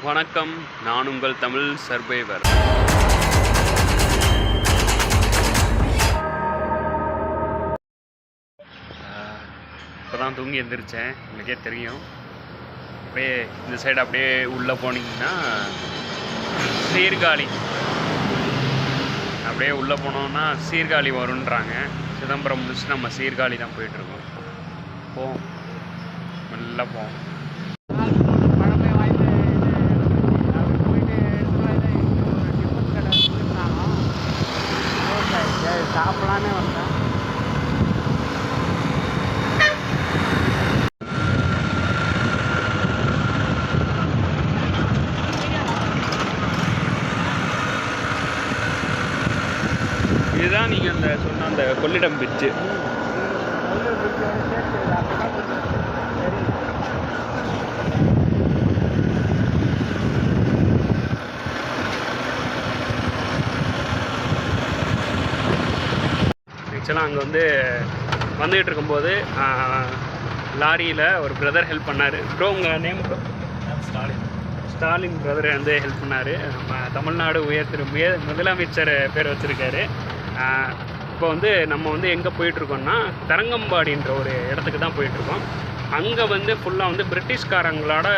வணக்கம், நான் உங்கள் தமிழ் சர்வைவர். இப்போ தான் தூங்கி எழுந்திரிச்சேன், உங்களுக்கே தெரியும். அப்படியே இந்த சைடு அப்படியே உள்ளே போனீங்கன்னா சீர்காழி, அப்படியே உள்ளே போனோம்னா சீர்காழி வருன்றாங்க. சிதம்பரம் முடிச்சு நம்ம சீர்காழி தான் போயிட்டுருக்கோம். போவோம், நல்லா போவோம். சாப்பிடலான்னு வந்தேன். இதுதான் நீங்கள் அந்த சொன்ன அந்த கொள்ளிடம் பிச்சு. ஆக்சுவலாக அங்கே வந்துகிட்டு இருக்கும்போது லாரியில் ஒரு பிரதர் ஹெல்ப் பண்ணார். ப்ரோ உங்கள் name bro? Stalin brother help பண்ணார். நம்ம தமிழ்நாடு முதலமைச்சர் பேர் வச்சுருக்காரு. இப்போ நம்ம எங்கே போயிட்டுருக்கோம்னா தரங்கம்பாடின்ற ஒரு இடத்துக்கு தான் போயிட்டுருக்கோம். அங்கே ஃபுல்லாக பிரிட்டிஷ்காரங்களோட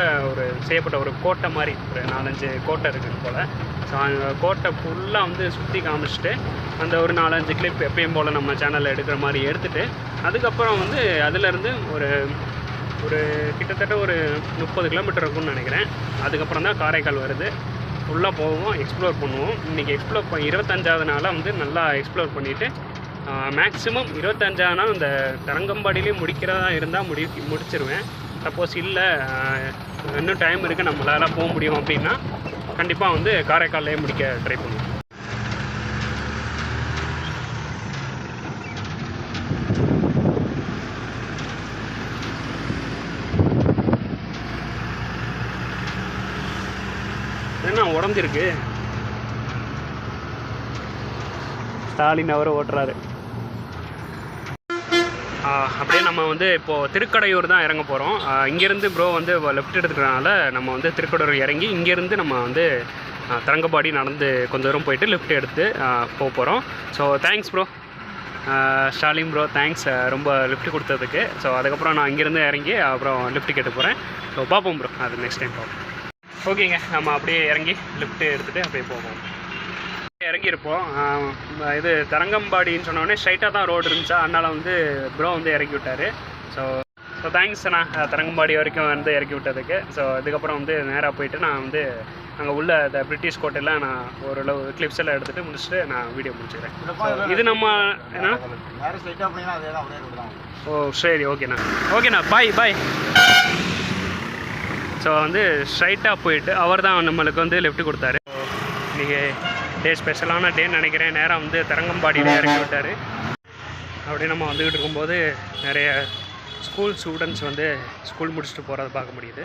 செய்யப்பட்ட ஒரு கோட்டை மாதிரி ஒரு 4-5 கோட்டை இருக்குது போல். ஸோ அந்த கோட்டை ஃபுல்லாக சுற்றி காமிச்சிட்டு அந்த ஒரு 4-5 கிளிப் எப்பயும் போல் நம்ம சேனலில் எடுக்கிற மாதிரி எடுத்துகிட்டு அதுக்கப்புறம் அதிலேருந்து ஒரு கிட்டத்தட்ட ஒரு 30 கிலோமீட்டர் இருக்கும்னு நினைக்கிறேன். அதுக்கப்புறம் தான் காரைக்கால் வருது. ஃபுல்லாக போவோம், எக்ஸ்ப்ளோர் பண்ணுவோம். இன்றைக்கி 25வது நாளாக நல்லா எக்ஸ்ப்ளோர் பண்ணிவிட்டு மேக்ஸிமம் 25வது நாள் இந்த தரங்கம்பாடியிலே முடிக்கிறதா இருந்தால் முடிச்சிருவேன். சப்போஸ் இல்லை இன்னும் டைம் இருக்குது, நம்மளால் போக முடியும் அப்படின்னா கண்டிப்பாக காரைக்கால்லே முடிக்க ட்ரை பண்ணுவோம். என்ன உடஞ்சிருக்கு? ஸ்டாலின் அவரை ஓட்டுறாரு. அப்படியே நம்ம இப்போது திருக்கடையூர் தான் இறங்க போகிறோம். இங்கேருந்து ப்ரோ லெஃப்ட் எடுத்துக்கிறனால நம்ம திருக்கடையூர் இறங்கி இங்கேருந்து நம்ம தரங்கம்பாடி நடந்து கொஞ்சம் தூரம் போயிட்டு லெஃப்ட் எடுத்து போக போகிறோம். So thanks bro, Stalin bro, thanks ரொம்ப லிஃப்ட் கொடுத்ததுக்கு. ஸோ அதுக்கப்புறம் நான் இங்கேருந்து இறங்கி அப்புறம் லிஃப்ட் கேட்டு போகிறேன். ஸோ பார்ப்போம் ப்ரோ, அது நெக்ஸ்ட் டைம் பார்ப்போம். ஓகேங்க, நம்ம அப்படியே இறங்கி லிஃப்ட் எடுத்துகிட்டு அப்படியே போவோம். இறங்கியிருப்போம். இது தரங்கம்பாடின்னு சொன்னோடனே ஸ்ட்ரைட்டாக தான் ரோடு இருந்துச்சா, அதனால் ப்ரோ இறக்கி விட்டார். ஸோ தேங்க்ஸ் நான் தரங்கம்பாடி வரைக்கும் இறக்கி விட்டதுக்கு. ஸோ இதுக்கப்புறம் நேராக போயிட்டு நான் அங்கே உள்ள இந்த பிரிட்டிஷ் கோட்டையில் நான் ஓரளவு கிளிப்ஸ் எல்லாம் எடுத்துகிட்டு முடிச்சுட்டு நான் வீடியோ முடிச்சுக்கிறேன். இது நம்ம என்ன? ஓ சரி, ஓகேண்ணா பாய். ஸோ ஸ்ட்ரைட்டாக போயிட்டு அவர் தான் நம்மளுக்கு லெஃப்ட் கொடுத்தாரு. இன்றைக்கி டே ஸ்பெஷலான டேன்னு நினைக்கிறேன். நேராக தரங்கம்பாடியில் இறக்கி விட்டார். அப்படியே நம்ம வந்துக்கிட்டு இருக்கும்போது நிறைய ஸ்கூல் ஸ்டூடெண்ட்ஸ் ஸ்கூல் முடிச்சுட்டு போகிறத பார்க்க முடியுது.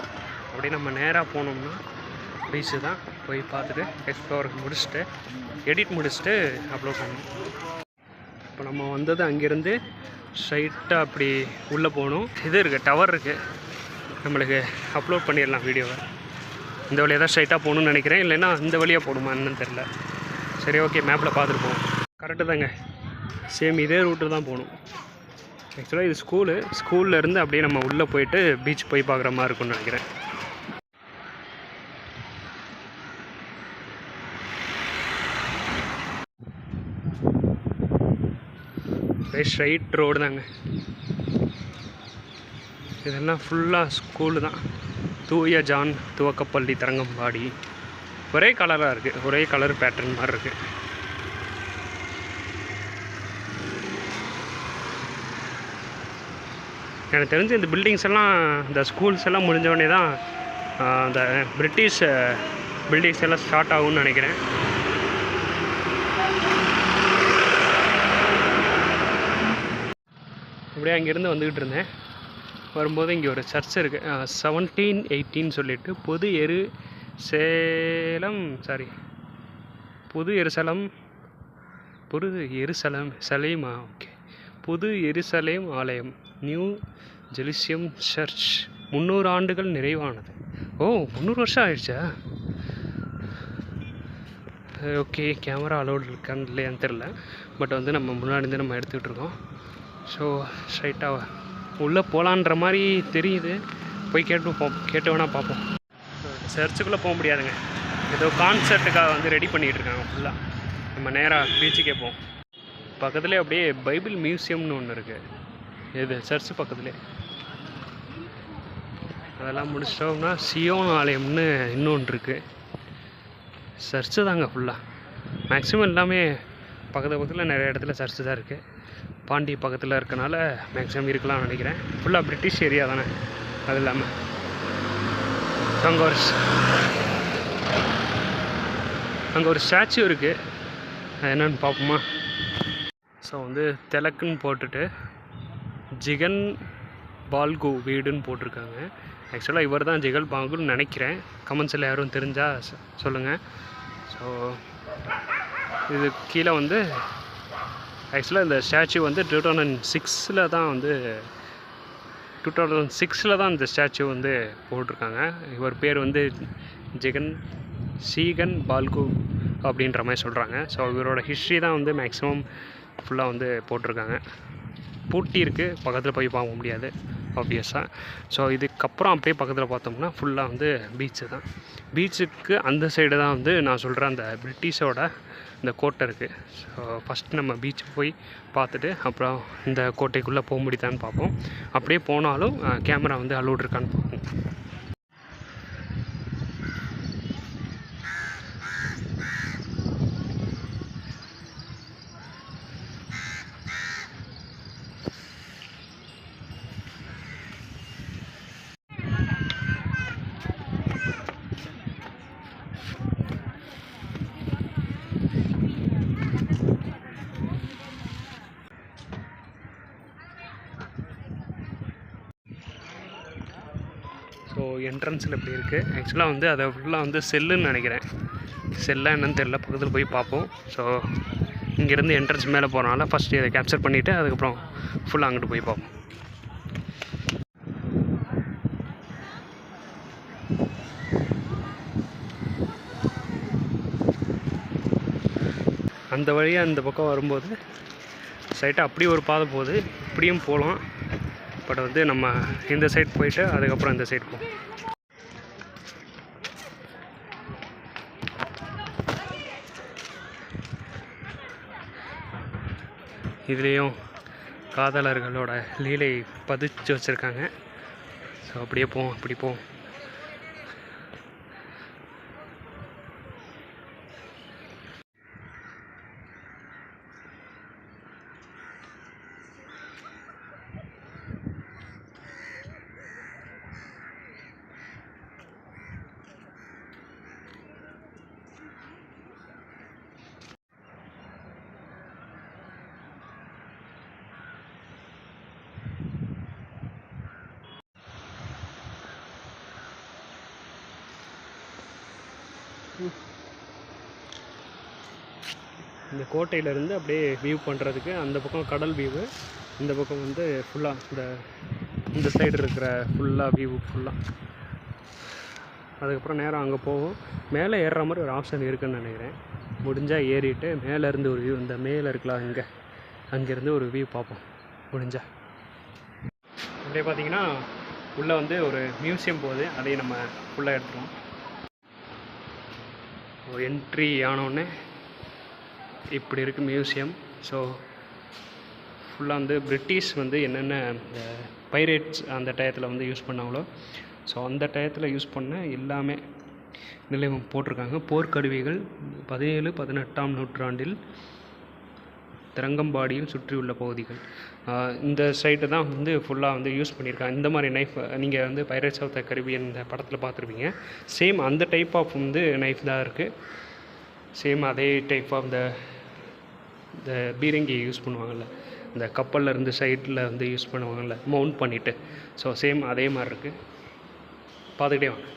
அப்படியே நம்ம நேராக போனோம்னா பீச்சு தான். போய் பார்த்துட்டு எக்ஸ்ப்ளோர் முடிச்சுட்டு எடிட் முடிச்சுட்டு அப்லோட் பண்ணணும். இப்போ நம்ம அங்கேருந்து ஸ்ட்ரைட்டாக அப்படி உள்ளே போகணும். இது இருக்குது, டவர் இருக்குது, நம்மளுக்கு அப்லோட் பண்ணிடலாம் வீடியோவை. இந்த வழியாக தான் ஸ்ட்ரைட்டாக போகணுன்னு நினைக்கிறேன், இல்லைன்னா இந்த வழியாக போகணுமா என்னன்னு தெரில. சரி ஓகே, மேப்பில் பார்த்துட்டு போவோம். கரெக்டு தாங்க, சேம் இதே ரூட்டு தான் போகணும். ஆக்சுவலாக இது ஸ்கூல்லேருந்து அப்படியே நம்ம உள்ளே போயிட்டு பீச் போய் பார்க்குற மாதிரி இருக்கும்னு நினைக்கிறேன். அப்படியே ஸ்ட்ரைட் ரோடு தாங்க. இதெல்லாம் ஃபுல்லாக ஸ்கூலு தான். தூய ஜான் துவக்கப்பள்ளி தரங்கம்பாடி. ஒரே கலராக இருக்குது, ஒரே கலர் பேட்டர்ன் மாதிரி இருக்குது. எனக்கு தெரிஞ்சு இந்த பில்டிங்ஸ் எல்லாம், இந்த ஸ்கூல்ஸ் எல்லாம் முடிஞ்சவொடனே தான் அந்த பிரிட்டிஷ் பில்டிங்ஸ் எல்லாம் ஸ்டார்ட் ஆகும்னு நினைக்கிறேன். அப்படியே அங்கேருந்து வந்துக்கிட்டு இருந்தேன். வரும்போது இங்கே ஒரு சர்ச் இருக்குது, 1718 சொல்லிட்டு புது எருசலேம் ஆலயம், நியூ ஜெருசலேம் சர்ச் 300 ஆண்டுகள் நிறைவானது. ஓ 300 வருஷம் ஆயிடுச்சா? ஓகே, கேமரா அலோடு இருக்கான்னு இல்லையான்னு தெரில. பட் வந்து நம்ம முன்னாடி நம்ம எடுத்துக்கிட்டு இருக்கோம். ஸோ ஸ்ட்ரைட்டாக உள்ளே போகலான்ற மாதிரி தெரியுது. போய் கேட்டு வேணால் பார்ப்போம். சர்ச்சுக்குள்ளே போக முடியாதுங்க. ஏதோ கான்சர்ட்டுக்காக வந்து ரெடி பண்ணிகிட்டு இருக்காங்க ஃபுல்லாக. நம்ம நேராக பீச்சுக்கே போவோம். பக்கத்துலேயே அப்படியே பைபிள் மியூசியம்னு ஒன்று இருக்குது. இது சர்ச்சு பக்கத்துலேயே. அதெல்லாம் முடிச்சிட்டோம்னா சியோன் ஆலயம்னு இன்னொன்று இருக்குது. சர்ச்சு தாங்க ஃபுல்லாக. மேக்ஸிமம் எல்லாமே பக்கத்தில் நிறைய இடத்துல சர்ச்சு தான் இருக்குது. பாண்டி பக்கத்தில் இருக்கனால மேக்ஸிமம் இருக்கலாம்னு நினைக்கிறேன். ஃபுல்லாக பிரிட்டிஷ் ஏரியா தானே. அது இல்லாமல் அங்கே ஒரு ஸ்டாச்சு இருக்குது. என்னென்னு பார்ப்போமா? ஸோ வந்து திலக்குன்னு போட்டுட்டு ஜிகன் பால்கு வீடுன்னு போட்டிருக்காங்க. ஆக்சுவலாக இவர் தான் ஜிகன் பால்குன்னு நினைக்கிறேன். கமெண்ட்ஸில் யாரும் தெரிஞ்சால் சொல்லுங்கள். ஸோ இது கீழே வந்து ஆக்சுவலாக இந்த ஸ்டாச்சு வந்து 2006 தான் இந்த ஸ்டாச்சு வந்து போட்டிருக்காங்க. இவர் பேர் வந்து சீகன் பால்கு அப்படின்ற மாதிரி சொல்கிறாங்க. ஸோ இவரோட ஹிஸ்ட்ரி தான் வந்து மேக்ஸிமம் ஃபுல்லாக வந்து போட்டிருக்காங்க. பூட்டி இருக்குது, பக்கத்தில் போய் பார்க்க முடியாது ஆப்வியஸாக. ஸோ இதுக்கப்புறம் அப்படியே பக்கத்தில் பார்த்தோம்னா ஃபுல்லாக வந்து பீச்சு தான். பீச்சுக்கு அந்த சைடு தான் வந்து நான் சொல்கிறேன் அந்த பிரிட்டிஷோட இந்த கோட்டை இருக்குது. ஸோ ஃபஸ்ட்டு நம்ம பீச்சுக்கு போய் பார்த்துட்டு அப்புறம் இந்த கோட்டைக்குள்ளே போக முடியுதான்னு பார்ப்போம். அப்படியே போனாலும் கேமரா வந்து அலோடு இருக்கான்னு பார்ப்போம். ஸோ என்ட்ரன்ஸில் இப்படி இருக்குது. ஆக்சுவலாக வந்து அதை ஃபுல்லாக வந்து செல்லுன்னு நினைக்கிறேன். செல்லாக என்னன்னு தெரில, பக்கத்தில் போய் பார்ப்போம். ஸோ இங்கேருந்து என்ட்ரன்ஸ் மேலே போகிறனால ஃபஸ்ட்டு இதை கேப்சர் பண்ணிவிட்டு அதுக்கப்புறம் ஃபுல்லாக அங்கிட்டு போய் பார்ப்போம். அந்த வழியாக அந்த பக்கம் வரும்போது சைட்டாக அப்படி ஒரு பாதை போகுது, இப்படியும் போகலாம். பட் வந்து நம்ம இந்த சைட் போயிட்டு அதுக்கப்புறம் இந்த சைட் போவோம். இதுலேயும் காதலர்களோட லீலை பதிச்சு வச்சுருக்காங்க. ஸோ அப்படியே போவோம், அப்படி போவோம். இந்த கோட்டையிலேருந்து அப்படியே வியூ பண்ணுறதுக்கு அந்த பக்கம் கடல் வியூவு, இந்த பக்கம் வந்து ஃபுல்லாக இந்த சைடு இருக்கிற ஃபுல்லாக வியூ ஃபுல்லாக. அதுக்கப்புறம் நேரம் அங்கே போவோம். மேலே ஏறுற மாதிரி ஒரு ஆப்ஷன் இருக்குதுன்னு நினைக்கிறேன். முடிஞ்சால் ஏறிட்டு மேலேருந்து ஒரு வியூ, இந்த மேலே இருக்கலாம் இங்கே, அங்கேருந்து ஒரு வியூ பார்ப்போம் முடிஞ்சால். அப்படியே பார்த்தீங்கன்னா உள்ளே வந்து ஒரு மியூசியம் போகுது, அதையும் நம்ம ஃபுல்லாக எடுத்துருவோம். என்ட்ரி ஆனோடனே இப்படி இருக்குது மியூசியம். ஸோ ஃபுல்லாக வந்து பிரிட்டிஷ் வந்து என்னென்ன இந்த பைரேட்ஸ் அந்த டயத்தில் வந்து யூஸ் பண்ணாங்களோ, ஸோ அந்த டயத்தில் யூஸ் பண்ண எல்லாமே இதில் போட்டிருக்காங்க. போர்க்கருவிகள் 17-18ஆம் நூற்றாண்டில் தரங்கம்பாடியில் சுற்றியுள்ள பகுதிகள். இந்த சைட்டு தான் வந்து ஃபுல்லாக வந்து யூஸ் பண்ணியிருக்காங்க. இந்த மாதிரி நைஃப் நீங்கள் வந்து பைரேட்ஸ் ஆஃப் த கரிபியன் இந்த படத்தில் பார்த்துருப்பீங்க. சேம் அந்த டைப் ஆஃப் வந்து நைஃப் தான் இருக்குது. சேம் அதே டைப் ஆஃப் இந்த பீரங்கி யூஸ் பண்ணுவாங்கள்ல, இந்த கப்பலில் இருந்து சைடில் வந்து யூஸ் பண்ணுவாங்கள்ல மவுண்ட் பண்ணிவிட்டு, ஸோ சேம் அதே மாதிரி இருக்குது. பார்த்துக்கிட்டே வாங்க.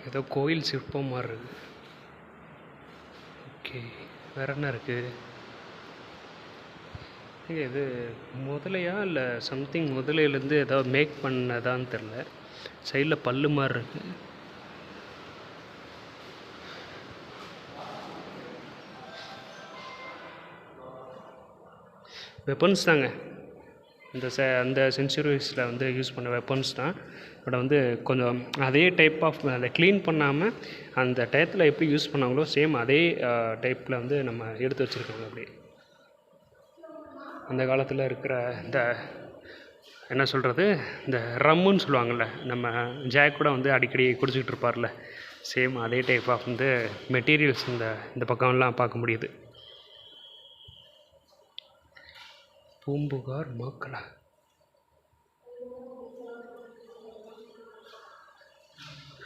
ஏதோ கோயில் சிற்பம் மாதிரி இருக்குது. ஓகே, வேறு என்ன இருக்குது? இது முதலையா இல்லை சம்திங் முதலையிலேருந்து ஏதாவது மேக் பண்ணதான்னு தெரில. சைடில் பல்லு மாதிரி இருக்குது. வெப்பன்ஸ் தாங்க. அந்த சென்ச்சுரிஸில் வந்து யூஸ் பண்ண வெப்பன்ஸ் தான். பட் வந்து கொஞ்சம் அதே டைப் ஆஃப் அதை க்ளீன் பண்ணாமல் அந்த டயத்தில் எப்படி யூஸ் பண்ணாங்களோ சேம் அதே டைப்பில் வந்து நம்ம எடுத்து வச்சுருக்காங்க. அப்படி அந்த காலத்தில் இருக்கிற இந்த என்ன சொல்கிறது, இந்த ரம்முன்னு சொல்லுவாங்கள்ல, நம்ம ஜாக் கூட வந்து அடிக்கடி குடிச்சிக்கிட்டு இருப்பார்ல, சேம் அதே டைப் ஆஃப் வந்து மெட்டீரியல்ஸ் இந்த பக்கம்லாம் பார்க்க முடியுது. பூம்புகார் மாக்கலா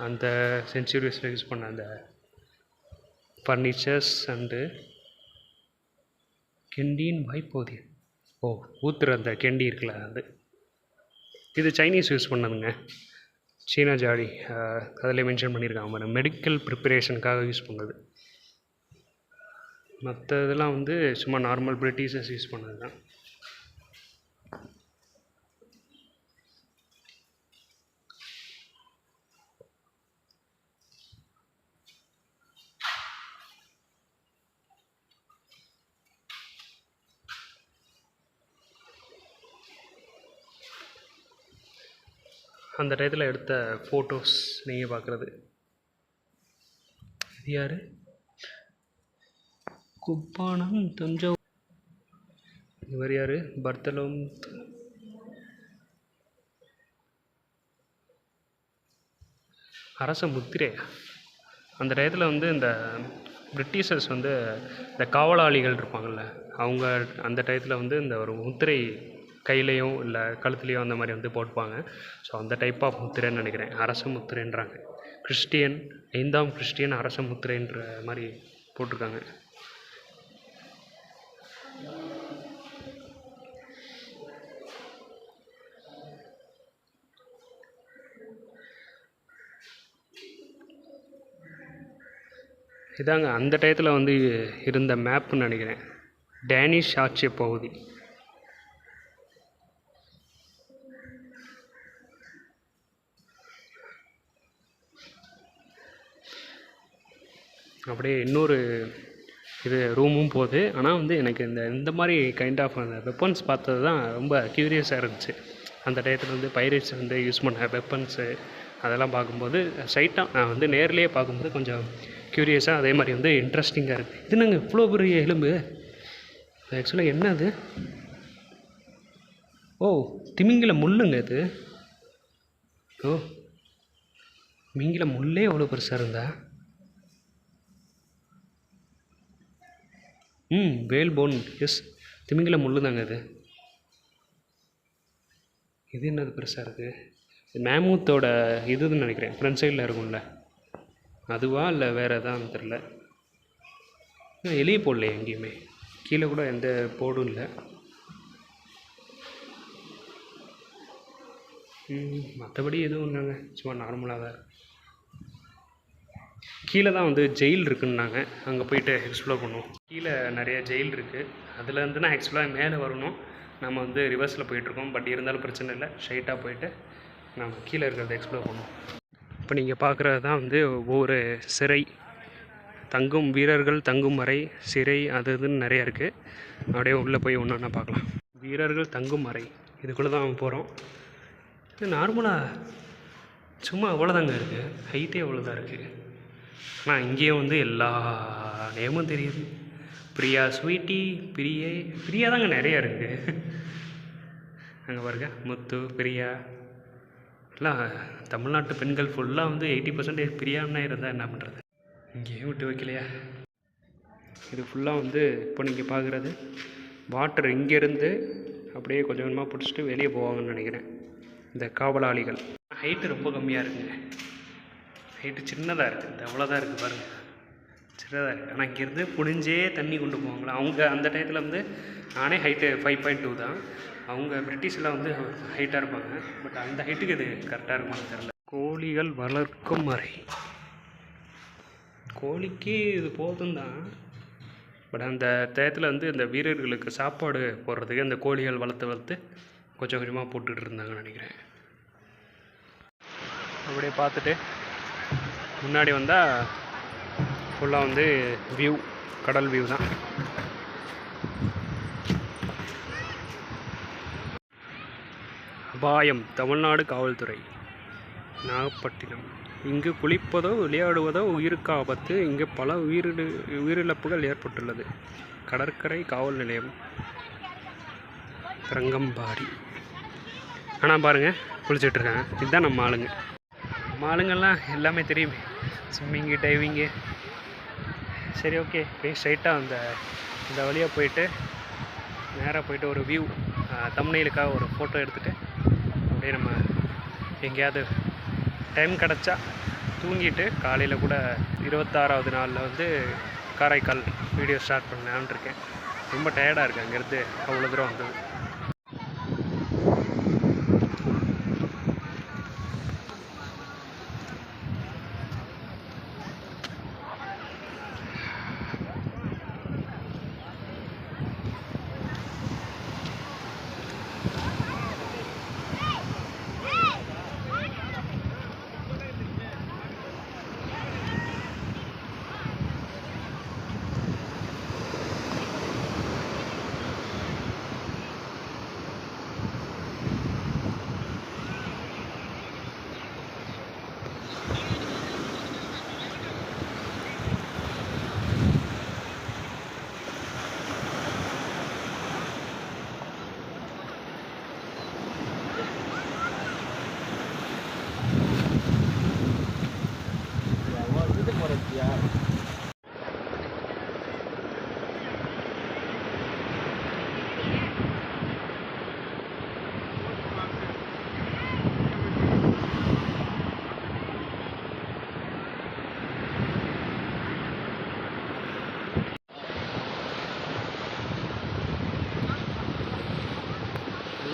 அந்த சென்ச்சுரிஸில் யூஸ் பண்ண அந்த ஃபர்னிச்சர்ஸ் அண்டு கெண்டியின் வாய்ப்போதி. ஓ, ஊத்துற அந்த கெண்டி இருக்குல்ல அது. இது சைனீஸ் யூஸ் பண்ணதுங்க. சீனா ஜாடி அதில் மென்ஷன் பண்ணியிருக்காங்க. மெடிக்கல் ப்ரிப்பரேஷனுக்காக யூஸ் பண்ணது. மற்ற இதெல்லாம் வந்து சும்மா நார்மல் பிரிட்டிஷர்ஸ் யூஸ் பண்ணது தான். அந்த டயத்தில் எடுத்த ஃபோட்டோஸ் நீங்கள் பார்க்குறது. இது யார்? குப்பானம் தஞ்சாவூர். இவர் யார்? பர்த்தலோம். அரச முத்திரையா? அந்த டயத்தில் வந்து இந்த பிரிட்டிஷர்ஸ் வந்து இந்த காவலாளிகள் இருப்பாங்கள்ல, அவங்க அந்த டயத்தில் வந்து இந்த ஒரு முத்திரை கையிலையும் இல்லை கழுத்துலேயும் அந்த மாதிரி வந்து போட்டுப்பாங்க. ஸோ அந்த டைப் ஆஃப் முத்திரைன்னு நினைக்கிறேன். அரச முத்திரைன்றாங்க. கிறிஸ்டியன் 5ஆம் கிறிஸ்டியன் அரச முத்திரைன்ற மாதிரி போட்டிருக்காங்க. இதாங்க அந்த டயத்தில் வந்து இருந்த மேப்புன்னு நினைக்கிறேன். டேனிஷ் ஆட்சி பகுதி. அப்படியே இன்னொரு இது ரூமும் போகுது. ஆனால் வந்து எனக்கு இந்த மாதிரி கைண்ட் ஆஃப் அந்த வெப்பன்ஸ் பார்த்தது தான் ரொம்ப க்யூரியஸாக இருந்துச்சு. அந்த டயத்தில் வந்து பைரேட்ஸ் வந்து யூஸ் பண்ண வெப்பன்ஸு அதெல்லாம் பார்க்கும்போது சைட்டாக நான் வந்து நேர்லேயே பார்க்கும்போது கொஞ்சம் க்யூரியஸாக, அதே மாதிரி வந்து இன்ட்ரெஸ்டிங்காக இருக்குது. இது நாங்கள் இவ்வளோ பெரிய எலும்பு ஆக்சுவலாக என்ன அது? ஓ, திமிங்கில முள்ளுங்க இது. ஓ, திமிங்கில முள்ளே எவ்வளோ பெருசாக இருந்தா. வேல் போன். எஸ், திமிங்கில முள்ளு தாங்க இது. இது என்னது பெருசாக இருக்குது? மேமூத்தோட இதுன்னு நினைக்கிறேன். ஃப்ரண்ட் சைடில் இருக்கும்ல, அதுவா இல்லை வேறு எதான்னு தெரில. எலியை போடல எங்கேயுமே, கீழே கூட எந்த போர்டும் இல்லை. மற்றபடி எதுவும் இல்லைங்க, சும்மா நார்மலாக தான். கீழே தான் வந்து ஜெயில் இருக்குன்னாங்க. அங்கே போயிட்டு எக்ஸ்ப்ளோர் பண்ணுவோம். கீழே நிறைய ஜெயில் இருக்குது. அதுலேருந்து நான் ஆக்சுவலாக மேலே வரணும். நம்ம வந்து ரிவர்ஸில் போயிட்டுருக்கோம். பட் இருந்தாலும் பிரச்சனை இல்லை, ஸ்ட்ரைட்டாக போயிட்டு நம்ம கீழே இருக்கிறத எக்ஸ்ப்ளோர் பண்ணுவோம். இப்போ நீங்கள் பார்க்குறது தான் வந்து ஒவ்வொரு சிறை, தங்கும் வீரர்கள் தங்கும் அறை, சிறை, அது இதுன்னு நிறையா இருக்குது. அப்படியே உள்ளே போய் ஒன்று ஒன்றா பார்க்கலாம். வீரர்கள் தங்கும் அறை, இதுக்குள்ளே தான் போகிறோம். இது நார்மலாக சும்மா அவ்வளோதாங்க இருக்குது. ஹைட்டே அவ்வளோதான் இருக்குது. ஆனால் இங்கேயும் வந்து எல்லா நேமும் தெரியுது. பிரியா, ஸ்வீட்டி, பிரியா தாங்க நிறையா இருக்குது. அங்கே பாருங்க, முத்து, பிரியா, எல்லாம் தமிழ்நாட்டு பெண்கள் ஃபுல்லாக வந்து 80% பிரியான்னா இருந்தால் என்ன பண்ணுறது. இங்கேயும் விட்டு வைக்கலையா? இது ஃபுல்லாக வந்து இப்போ நீங்கள் பார்க்குறது வாட்டர். இங்கேருந்து அப்படியே கொஞ்சம் கொஞ்சமாக பிடிச்சிட்டு வெளியே போவாங்கன்னு நினைக்கிறேன் இந்த காவலாளிகள். ஹைட்டு ரொம்ப கம்மியாக இருக்குங்க. ஹைட்டு சின்னதாக இருக்குது. இந்த அவ்வளோதான் இருக்குது பாருங்கள், சின்னதாக இருக்குது. ஆனால் இங்கேருந்து புழிஞ்சே தண்ணி கொண்டு போவாங்களா அவங்க. அந்த டயத்தில் வந்து நானே ஹைட்டு 5.2 தான். அவங்க பிரிட்டிஷில் வந்து ஹைட்டாக இருப்பாங்க. பட் அந்த ஹைட்டுக்கு இது கரெக்டாக இருக்குமான்னு தெரியல. கோழிகள் வளர்க்கும் அறை. கோழிக்கு இது போதும் தான். பட் அந்த டயத்தில் வந்து இந்த வீரர்களுக்கு சாப்பாடு போடுறதுக்கு அந்த கோழிகள் வளர்த்து கொஞ்சம் கொஞ்சமாக போட்டுக்கிட்டு இருந்தாங்கன்னு நினைக்கிறேன். அப்படியே பார்த்துட்டு முன்னாடி வந்தால் ஃபுல்லாக வந்து வியூ, கடல் வியூ தான். அபாயம், தமிழ்நாடு காவல்துறை, நாகப்பட்டினம். இங்கு குளிப்பதோ விளையாடுவதோ உயிருக்கு ஆபத்து. இங்கு பல உயிரிழப்புகள் ஏற்பட்டுள்ளது. கடற்கரை காவல் நிலையம் தரங்கம்பாடி. ஆனால் பாருங்கள், குளிச்சிட்ருக்காங்க. இதுதான் நம்ம ஆளுங்க. நம்ம ஆளுங்கள்லாம் எல்லாமே தெரியுமே, ஸ்விம்மிங்கு, டைவிங்கு. சரி, ஓகே. அப்படியே ஸ்ட்ரைட்டாக இந்த வழியாக போயிட்டு நேராக போயிட்டு ஒரு வியூ தம்ப்நெயிலுக்காக ஒரு ஃபோட்டோ எடுத்துகிட்டு அப்படியே நம்ம எங்கேயாவது டைம் கிடச்சா தூங்கிட்டு காலையில் கூட 26வது நாளில் வந்து காரைக்கால் வீடியோ ஸ்டார்ட் பண்ணலான்னு இருக்கேன். ரொம்ப டயர்டாக இருக்குது அங்கேருந்து அவ்வளோ தூரம் வந்தது.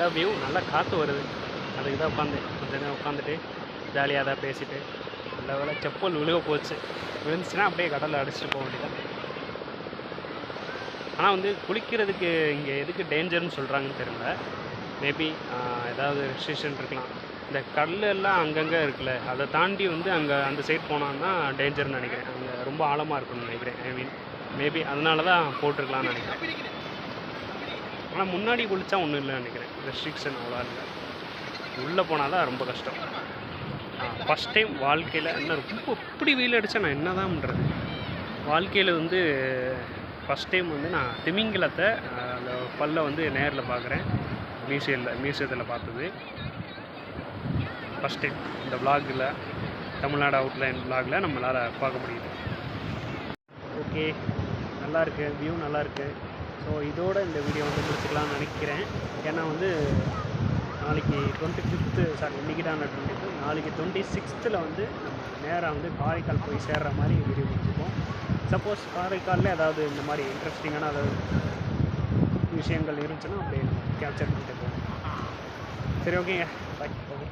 நல்ல வியூ, நல்லா காற்று வருது. அதுக்கு தான் உட்காந்தேன். கொஞ்ச நேரம் உட்காந்துட்டு ஜாலியாக தான் பேசிட்டு. நல்ல வேலை செப்பல் விழுக போச்சு. விழுந்துச்சுன்னா அப்படியே கடலில் அடிச்சுட்டு போக வேண்டியதான். ஆனால் வந்து குளிக்கிறதுக்கு இங்கே எதுக்கு டேஞ்சர்னு சொல்கிறாங்கன்னு தெரியல. மேபி ஏதாவது ரெஸ்ட்ரிக்ஷன் இருக்கலாம். இந்த கல் எல்லாம் அங்கங்கே இருக்குல்ல, அதை தாண்டி வந்து அங்கே அந்த சைட் போனான்னா டேஞ்சர்னு நினைக்கிறேன். அங்கே ரொம்ப ஆழமாக இருக்குன்னு நினைக்கிறேன். ஐ மீன் மேபி அதனால தான் போட்டிருக்கலான்னு நினைக்கிறேன். ஆனால் முன்னாடி குளித்தா ஒன்றும் இல்லைன்னு நினைக்கிறேன். ரெஸ்ட்ரிக்ஷன் அவ்வளோ இல்லை. உள்ளே போனால் தான் ரொம்ப கஷ்டம். ஃபஸ்ட் டைம் வாழ்க்கையில் என்ன ரொம்ப இப்படி வெயில் அடித்தா நான் என்ன தான் பண்ணுறது. வாழ்க்கையில் வந்து ஃபஸ்ட் டைம் வந்து நான் திமிங்கலத்தை அந்த பல்லை வந்து நேரில் பார்க்குறேன். மியூசியத்தில் பார்த்தது ஃபஸ்ட் டைம். இந்த விலாகில், தமிழ்நாடு அவுட்லைன் விலாகில் நம்மளால் பார்க்க முடியுது. ஓகே, நல்லாயிருக்கு, வியூ நல்லாயிருக்கு. ஸோ இதோட இந்த வீடியோ வந்து முடிச்சுக்கலாம்னு நினைக்கிறேன். ஏன்னா வந்து நாளைக்கு 25th, இன்றைக்கி தான் 22, நாளைக்கு 26th வந்து நம்ம நேராக வந்து காரைக்கால் போய் சேர்கிற மாதிரி வீடியோ முடிச்சுப்போம். சப்போஸ் காரைக்காலில் ஏதாவது இந்த மாதிரி இன்ட்ரெஸ்டிங்கான அதாவது விஷயங்கள் இருந்துச்சுன்னா அப்படியே கேப்சர் பண்ணிட்டு போவோம். சரி, ஓகேங்க, பாய். ஓகே.